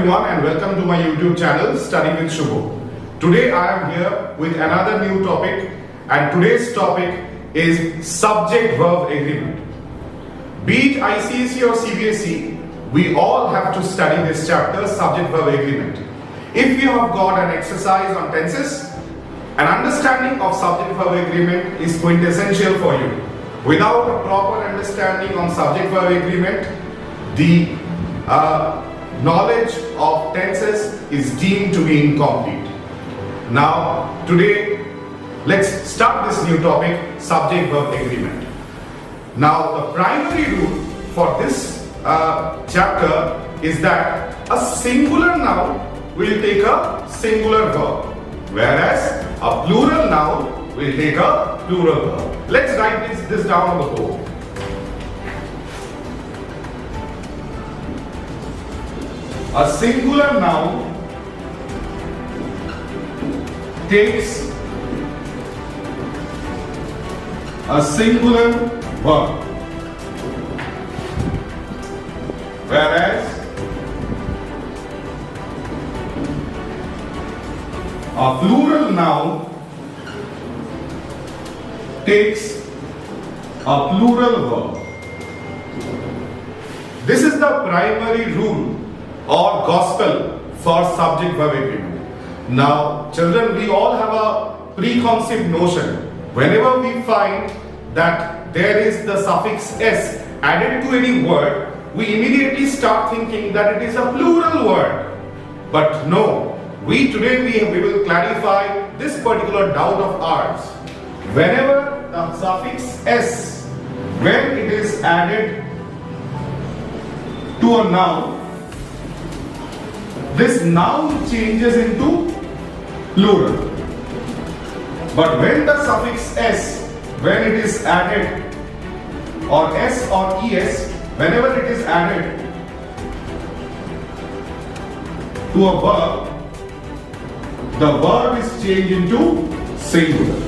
everyone and welcome to my YouTube channel StudyWithShuvo. Today I am here with another new topic, and today's topic is subject-verb agreement. Be it ICSE or CBSE, we all have to study this chapter, subject-verb agreement. If you have got an exercise on tenses, an understanding of subject-verb agreement is quintessential for you. Without a proper understanding on subject-verb agreement, the knowledge of tenses is deemed to be incomplete. Now, today, let's start this new topic, subject-verb agreement. Now, the primary rule for this chapter is that a singular noun will take a singular verb, whereas a plural noun will take a plural verb. Let's write this down on the board. A singular noun takes a singular verb, whereas a plural noun takes a plural verb. This is the primary rule or gospel for subject-verb agreement. Now, children, we all have a preconceived notion. Whenever we find that there is the suffix s added to any word, we immediately start thinking that it is a plural word. But no, today we will clarify this particular doubt of ours. Whenever the suffix s, when it is added to a noun, this noun changes into plural. But when the suffix s, when it is added, or s or es, whenever it is added to a verb, the verb is changed into singular.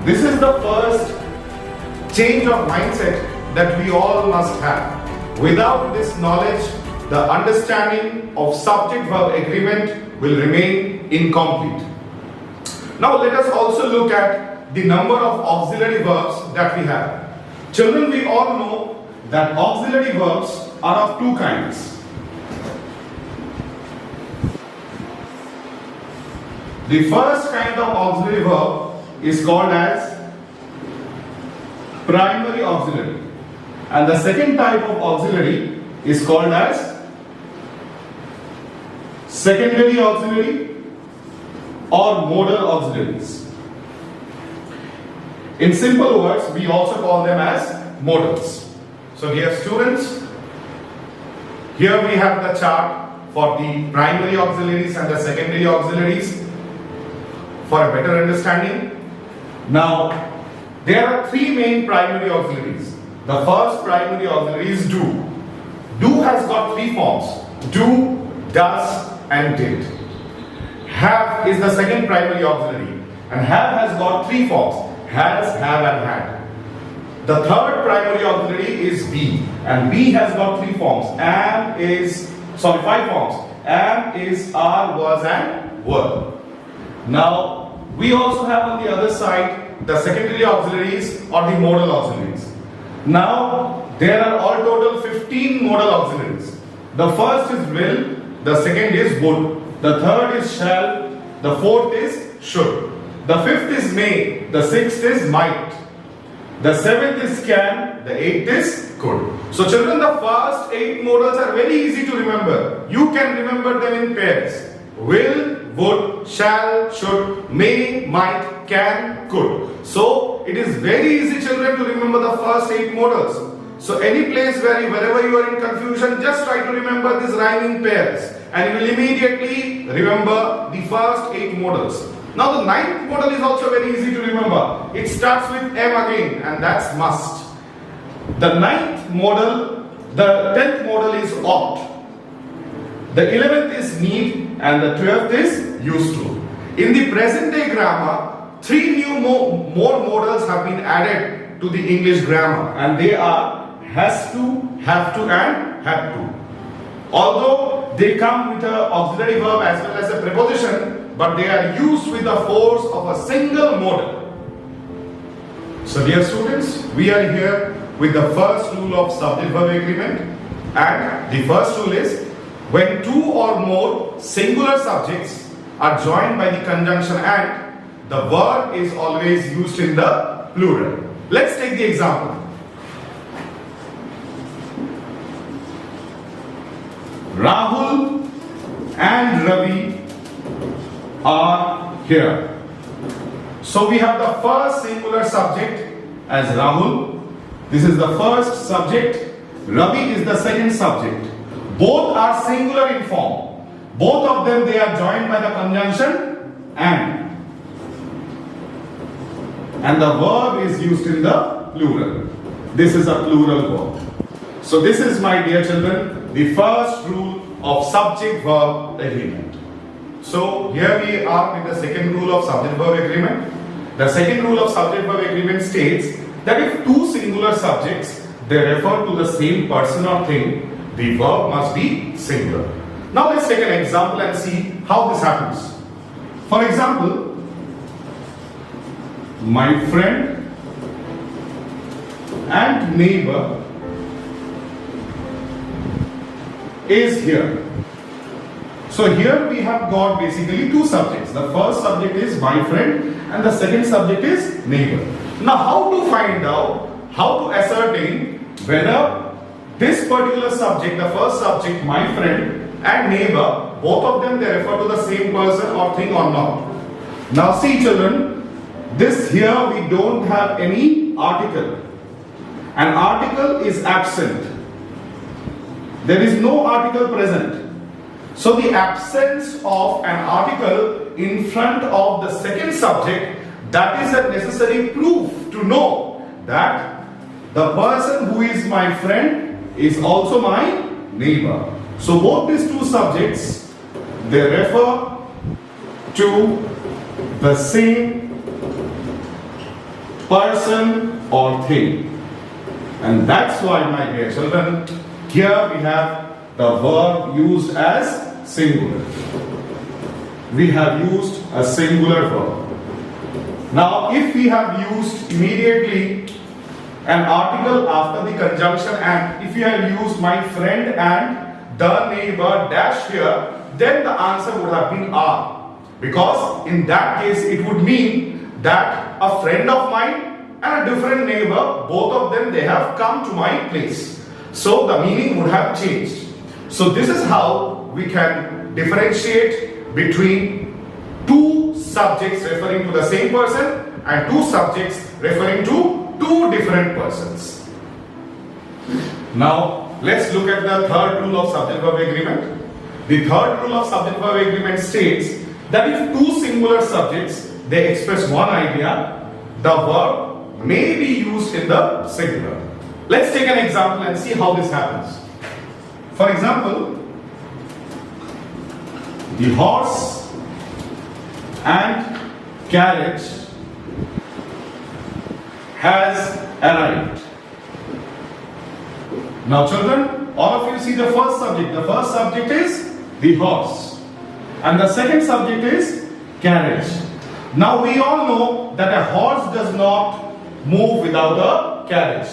This is the first change of mindset that we all must have. Without this knowledge, the understanding of subject-verb agreement will remain incomplete. Now let us also look at the number of auxiliary verbs that we have. Children, we all know that auxiliary verbs are of two kinds. The first kind of auxiliary verb is called as primary auxiliary, and the second type of auxiliary is called as secondary auxiliary or modal auxiliaries. In simple words, we also call them as modals. So dear students, here we have the chart for the primary auxiliaries and the secondary auxiliaries for a better understanding. Now, there are three main primary auxiliaries. The first primary auxiliary is do. Do has got three forms: do, does, and did. Have is the second primary auxiliary, and have has got three forms: has, have, and had. The third primary auxiliary is be, and be has got three forms: five forms: am, is, are, was, and were. Now, we also have on the other side the secondary auxiliaries or the modal auxiliaries. Now, there are all total 15 modal auxiliaries. The first is will, the second is would, the third is shall, the fourth is should, the fifth is may, the sixth is might, the seventh is can, the eighth is could. So children, the first 8 modals are very easy to remember. You can remember them in pairs: will, would, shall, should, may, might, can, could. So it is very easy, children, to remember the first 8 modals. So any place wherever you are in confusion, just try to remember these rhyming pairs, and you will immediately remember the first 8 modals. Now the 9th modal is also very easy to remember. It starts with M again, and that's must. The 9th modal, the 10th modal is ought. The 11th is need, and the 12th is used to. In the present day grammar, 3 more modals have been added to the English grammar, and they are has to, have to, and had to. Although they come with an auxiliary verb as well as a preposition, but they are used with the force of a single modal. So dear students, we are here with the first rule of subject-verb agreement, and the first rule is when two or more singular subjects are joined by the conjunction and, the verb is always used in the plural. Let's take the example. Rahul and Ravi are here. So we have the first singular subject as Rahul. This is the first subject. Ravi is the second subject. Both are singular in form. Both of them, they are joined by the conjunction and the verb is used in the plural. This is a plural verb. So this is, my dear children, the first rule of subject-verb agreement. So here we are with the second rule of subject-verb agreement. The second rule of subject-verb agreement states that if two singular subjects, they refer to the same person or thing, the verb must be singular. Now let's take an example and see how this happens. For example, my friend and neighbor is here. So here we have got basically two subjects. The first subject is my friend and the second subject is neighbor. Now how to find out, how to ascertain whether this particular subject, the first subject, my friend and neighbor, both of them, they refer to the same person or thing or not. Now see children, this here we don't have any article. An article is absent. There is no article present. So the absence of an article in front of the second subject, that is a necessary proof to know that the person who is my friend is also my neighbor. So both these two subjects, they refer to the same person or thing. And that's why, my dear children, here we have the verb used as singular. We have used a singular verb. Now, if we have used immediately an article after the conjunction and, if we have used my friend and the neighbor dash here, then the answer would have been are. Because in that case, it would mean that a friend of mine and a different neighbor, both of them, they have come to my place. So the meaning would have changed. So this is how we can differentiate between two subjects referring to the same person and two subjects referring to two different persons. Now let's look at the third rule of subject-verb agreement. The third rule of subject-verb agreement states that if two singular subjects, they express one idea, the verb may be used in the singular. Let's take an example and see how this happens. For example, the horse and carriage has arrived. Now children, all of you see the first subject. The first subject is the horse and the second subject is carriage. Now we all know that a horse does not move without a carriage.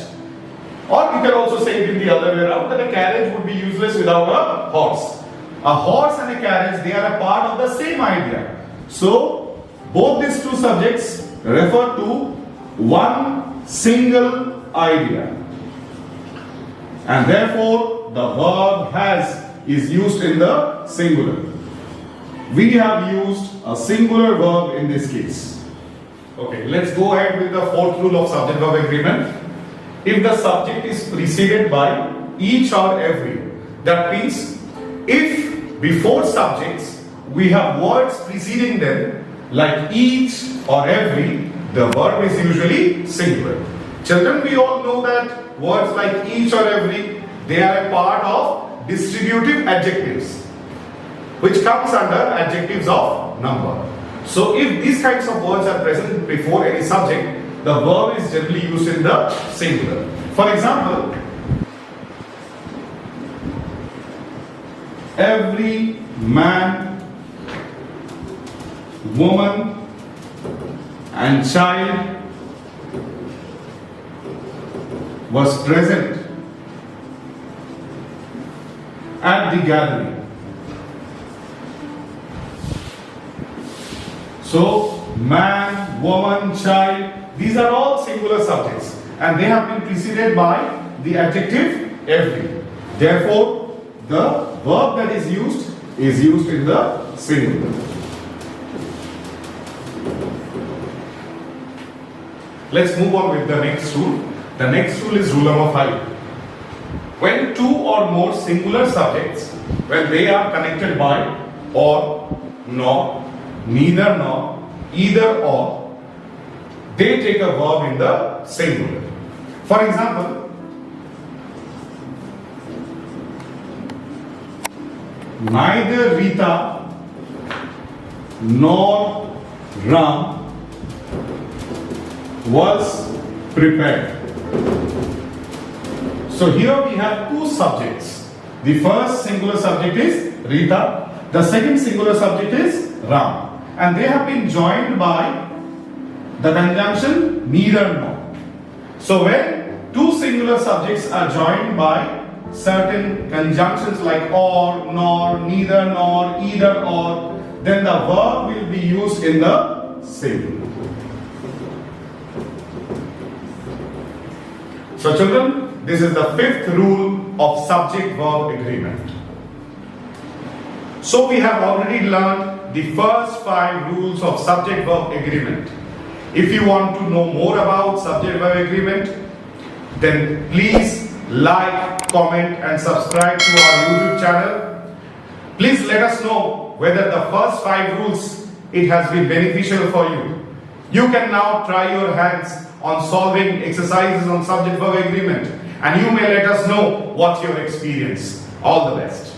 Or you can also say it in the other way around, that a carriage would be useless without a horse. A horse and a carriage, they are a part of the same idea. So both these two subjects refer to one single idea. And therefore the verb is used in the singular. We have used a singular verb in this case. Okay, let's go ahead with the fourth rule of subject-verb agreement. If the subject is preceded by each or every, that means if before subjects we have words preceding them like each or every, the verb is usually singular. Children, we all know that words like each or every, they are a part of distributive adjectives, which comes under adjectives of number. So if these kinds of words are present before any subject, the verb is generally used in the singular. For example, every man, woman and child was present at the gathering. So, man, woman, child, these are all singular subjects and they have been preceded by the adjective every. Therefore, the verb that is used in the singular. Let's move on with the next rule. The next rule is rule number 5. When two or more singular subjects, when they are connected by or, nor, neither nor, either or, they take a verb in the singular. For example, neither Rita nor Ram was prepared. So here we have two subjects. The first singular subject is Rita. The second singular subject is Ram. And they have been joined by the conjunction neither nor. So when two singular subjects are joined by certain conjunctions like or, nor, neither nor, either or, then the verb will be used in the singular. So children, this is the 5th rule of subject-verb agreement. So we have already learned the first 5 rules of subject-verb agreement. If you want to know more about subject-verb agreement, then please like, comment and subscribe to our YouTube channel. Please let us know whether the first 5 rules, it has been beneficial for you. You can now try your hands on solving exercises on subject-verb agreement and you may let us know what's your experience. All the best.